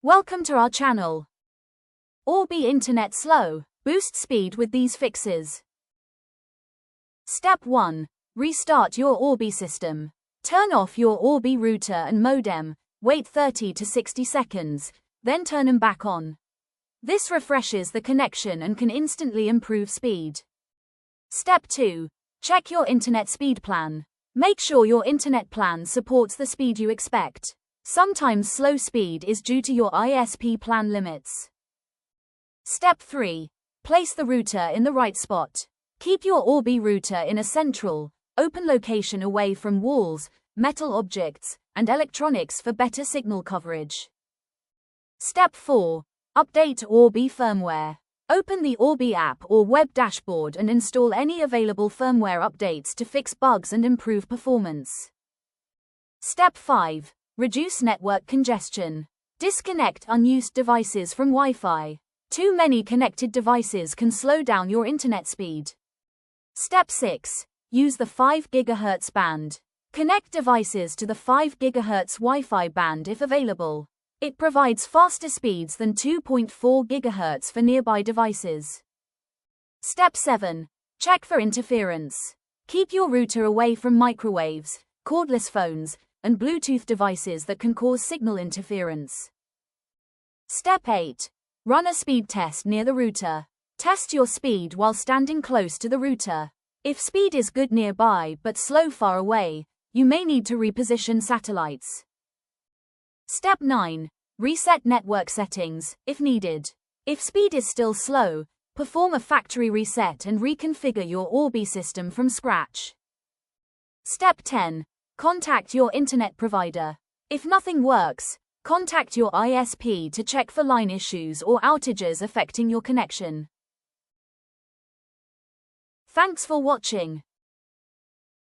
Welcome to our channel. Orbi Internet Slow. Boost speed with these fixes. Step 1. Restart your Orbi system. Turn off your Orbi router and modem, wait 30 to 60 seconds, then turn them back on. This refreshes the connection and can instantly improve speed. Step 2. Check your internet speed plan. Make sure your internet plan supports the speed you expect. Sometimes slow speed is due to your ISP plan limits. Step 3. Place the router in the right spot. Keep your Orbi router in a central, open location away from walls, metal objects, and electronics for better signal coverage. Step 4. Update Orbi firmware. Open the Orbi app or web dashboard and install any available firmware updates to fix bugs and improve performance. Step 5. Reduce network congestion. Disconnect unused devices from Wi-Fi. Too many connected devices can slow down your internet speed. Step 6. Use the 5 GHz band. Connect devices to the 5 GHz Wi-Fi band if available. It provides faster speeds than 2.4 GHz for nearby devices. Step 7. Check for interference. Keep your router away from microwaves, cordless phones, and Bluetooth devices that can cause signal interference. Step 8. Run a speed test near the router. Test your speed while standing close to the router. If speed is good nearby but slow far away, you may need to reposition satellites. Step 9. Reset network settings, if needed. If speed is still slow, perform a factory reset and reconfigure your Orbi system from scratch. Step 10. Contact your internet provider. If nothing works, contact your ISP to check for line issues or outages affecting your connection. Thanks for watching.